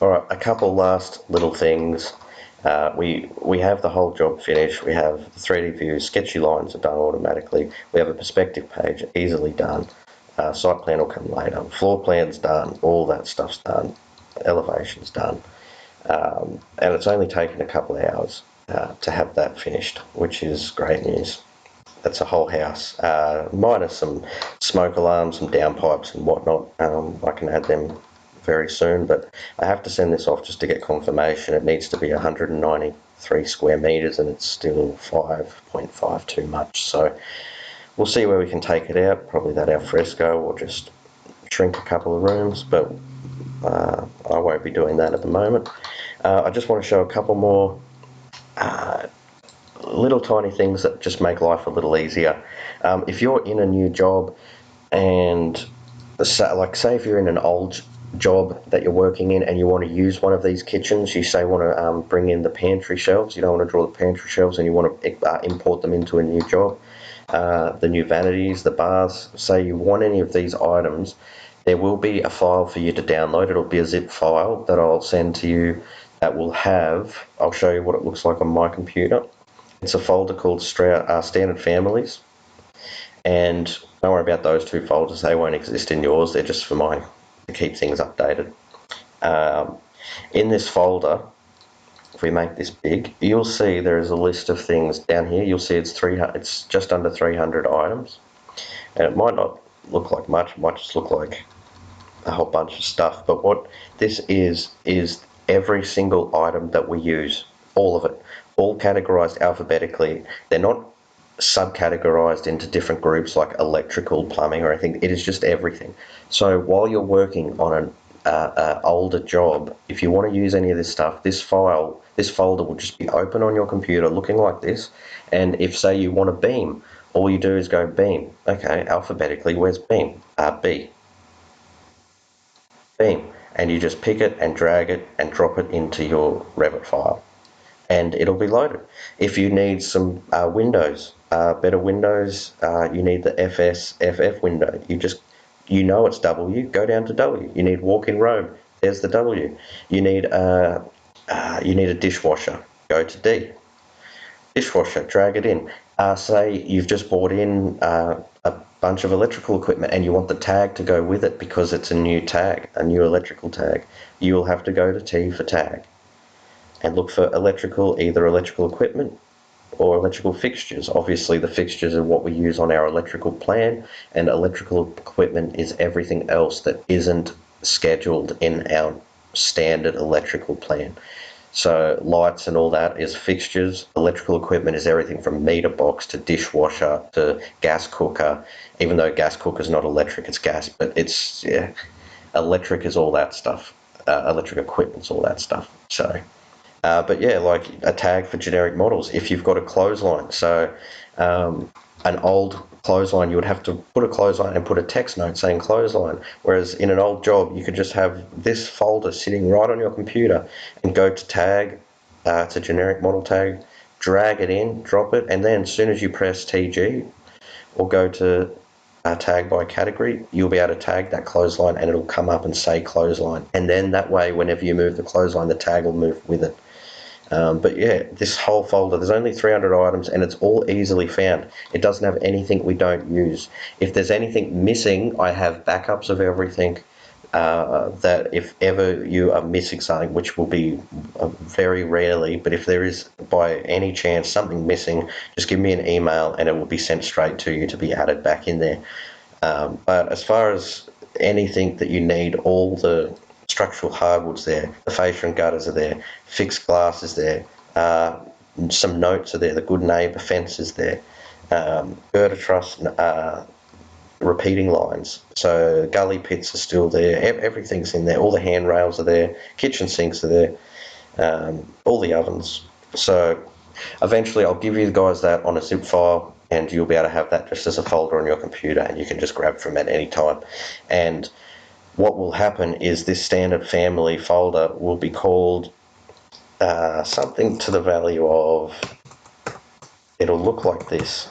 All right, a couple last little things. We have the whole job finished. We have the 3D view, sketchy lines are done automatically. We have a perspective page, easily done. Site plan will come later. Floor plan's done. All that stuff's done. Elevation's done. And it's only taken a couple of hours to have that finished, which is great news. That's a whole house, minus some smoke alarms, some downpipes and whatnot. I can add them very soon, but I have to send this off just to get confirmation. It needs to be 193 square metres and it's still 5.5 too much. So we'll see where we can take it out, probably that al fresco or just shrink a couple of rooms, but I won't be doing that at the moment. I just want to show a couple more little tiny things that just make life a little easier. If you're in a new job and say if you're in an old job that you're working in and you want to use one of these kitchens, you say want to bring in the pantry shelves, you don't want to draw the pantry shelves and you want to import them into a new job, the new vanities, the bars, say you want any of these items, there will be a file for you to download. It'll be a zip file that I'll send to you that will have, I'll show you what it looks like on my computer. It's a folder called Standard Families, and don't worry about those two folders, they won't exist in yours, they're just for mine to keep things updated. In this folder, if we make this big, you'll see there is a list of things down here. You'll see it's just under 300 items, and it might not look like much, it might just look like a whole bunch of stuff, but what this is every single item that we use, all of it, all categorized alphabetically. They're not subcategorized into different groups like electrical, plumbing, or anything. It is just everything. So while you're working on an older job, if you want to use any of this stuff, this folder will just be open on your computer looking like this. And if, say, you want a beam, all you do is go beam. Okay, alphabetically, where's beam? B. Beam. And you just pick it and drag it and drop it into your Revit file, and it'll be loaded. If you need some windows, better windows, you need the FSFF window. You know it's W, go down to W. You need walk-in robe, there's the W. You need a dishwasher, go to D. Dishwasher, drag it in. Say you've just bought in a bunch of electrical equipment and you want the tag to go with it because it's a new tag, a new electrical tag. You will have to go to T for tag and look for either electrical equipment or electrical fixtures. Obviously the fixtures are what we use on our electrical plan, and electrical equipment is everything else that isn't scheduled in our standard electrical plan. So lights and all that is fixtures. Electrical equipment is everything from meter box to dishwasher to gas cooker, even though gas cooker is not electric, it's gas, but electric is all that stuff. Electric equipment's all that stuff. So but yeah, like a tag for generic models. If you've got a clothesline, so an old clothesline, you would have to put a clothesline and put a text note saying clothesline. Whereas in an old job, you could just have this folder sitting right on your computer and go to tag, it's a generic model tag, drag it in, drop it, and then as soon as you press TG or go to tag by category, you'll be able to tag that clothesline and it'll come up and say clothesline. And then that way, whenever you move the clothesline, the tag will move with it. But yeah, this whole folder, there's only 300 items and it's all easily found. It doesn't have anything we don't use. If there's anything missing, I have backups of everything, that if ever you are missing something, which will be very rarely, but if there is by any chance something missing, just give me an email and it will be sent straight to you to be added back in there. But as far as anything that you need, all the structural hardwood's there, the fascia and gutters are there, fixed glass is there, some notes are there, the good neighbour fence is there, girder truss, repeating lines, so gully pits are still there, everything's in there, all the handrails are there, kitchen sinks are there, all the ovens. So eventually I'll give you guys that on a zip file and you'll be able to have that just as a folder on your computer and you can just grab from it any time. And what will happen is this standard family folder will be called something to the value of, it'll look like this,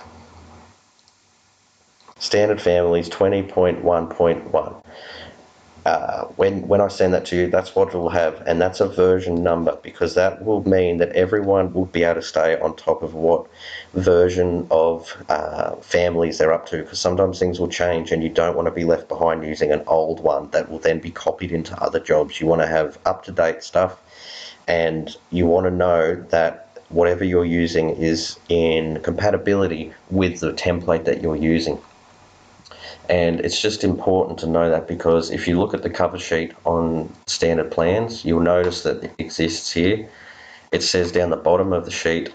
Standard Families 20.1.1. when I send that to you, that's what it'll have, and that's a version number, because that will mean that everyone will be able to stay on top of what version of families they're up to, because sometimes things will change and you don't want to be left behind using an old one that will then be copied into other jobs. You want to have up-to-date stuff, and you want to know that whatever you're using is in compatibility with the template that you're using. And it's just important to know that, because if you look at the cover sheet on standard plans, you'll notice that it exists here. It says down the bottom of the sheet,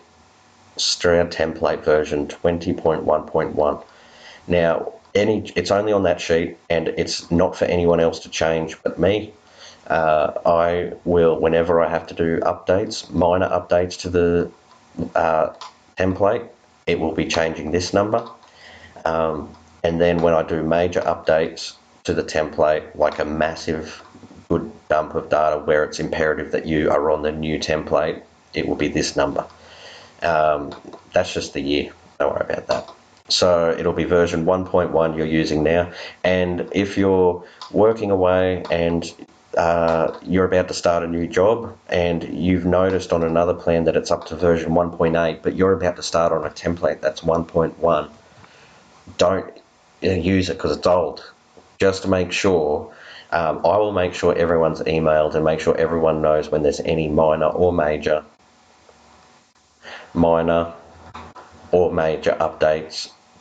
Stroud template version 20.1.1. Now, it's only on that sheet, and it's not for anyone else to change but me. I will, whenever I have to do updates, minor updates to the template, it will be changing this number. And then when I do major updates to the template, like a massive good dump of data where it's imperative that you are on the new template, it will be this number. That's just the year. Don't worry about that. So it'll be version 1.1 you're using now. And if you're working away and you're about to start a new job and you've noticed on another plan that it's up to version 1.8, but you're about to start on a template that's 1.1, don't use it because it's old. Just to make sure, I will make sure everyone's emailed and make sure everyone knows when there's any minor or major updates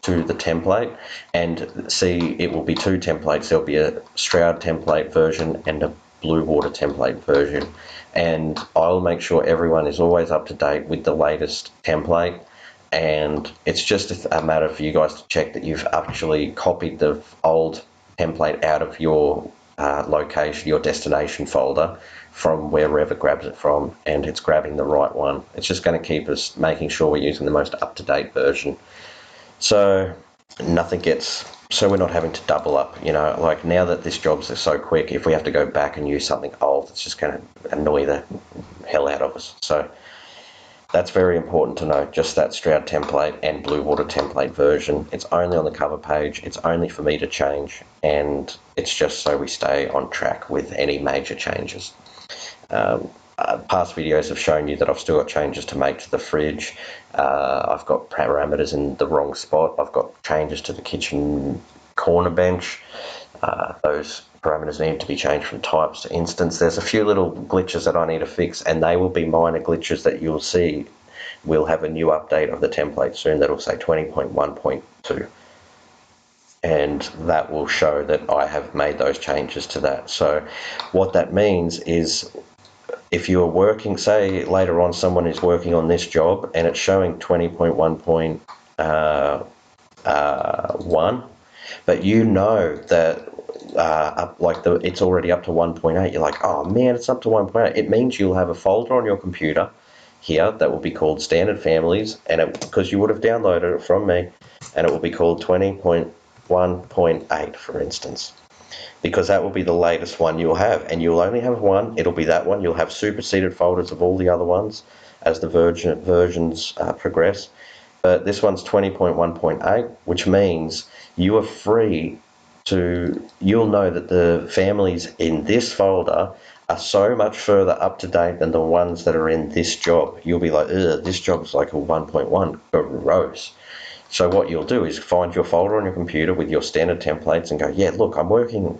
to the template. And see, it will be two templates. There'll be a Stroud template version and a Blue Water template version. And I'll make sure everyone is always up to date with the latest template. And it's just a matter for you guys to check that you've actually copied the old template out of your location, your destination folder, from wherever it grabs it from, and it's grabbing the right one. It's just going to keep us making sure we're using the most up-to-date version. So we're not having to double up, like now that this job's so quick, if we have to go back and use something old, it's just going to annoy the hell out of us. So that's very important to know, just that Stroud template and Blue Water template version. It's only on the cover page, it's only for me to change, and it's just so we stay on track with any major changes. Past videos have shown you that I've still got changes to make to the fridge. I've got parameters in the wrong spot. I've got changes to the kitchen corner bench. Those parameters need to be changed from types to instance. There's a few little glitches that I need to fix, and they will be minor glitches that you'll see. We'll have a new update of the template soon that'll say 20.1.2. And that will show that I have made those changes to that. So what that means is, if you are working, say later on someone is working on this job and it's showing 20.1.1, but you know that it's already up to 1.8, you're like, oh man, it's up to 1.8. It means you'll have a folder on your computer here that will be called Standard Families, and because you would have downloaded it from me, and it will be called 20.1.8, for instance, because that will be the latest one you'll have, and you'll only have one. It'll be that one. You'll have superseded folders of all the other ones as the versions progress. But this one's 20.1.8, which means you are free you'll know that the families in this folder are so much further up to date than the ones that are in this job. You'll be like, this job's like a 1.1, gross. So what you'll do is find your folder on your computer with your standard templates and go, yeah, look, I'm working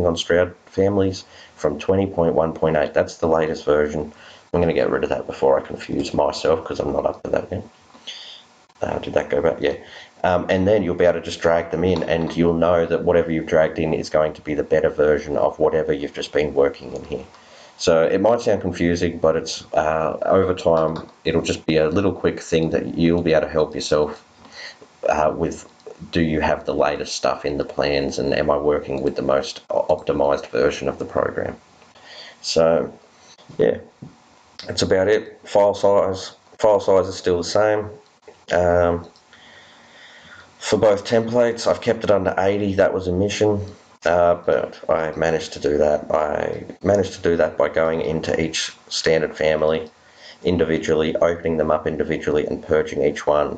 on Stroud Families from 20.1.8. That's the latest version. I'm going to get rid of that before I confuse myself, because I'm not up to that yet. Did that go back? Yeah. And then you'll be able to just drag them in, and you'll know that whatever you've dragged in is going to be the better version of whatever you've just been working in here. So it might sound confusing, but it's over time, it'll just be a little quick thing that you'll be able to help yourself with. Do you have the latest stuff in the plans, and am I working with the most optimized version of the program? So yeah, that's about it. File size is still the same. For both templates, I've kept it under 80. That was a mission, but I managed to do that. I managed to do that by going into each standard family individually, opening them up individually, and purging each one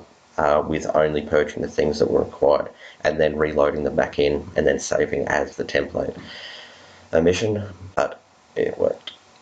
with only purging the things that were required, and then reloading them back in, and then saving as the template. omission, but it worked.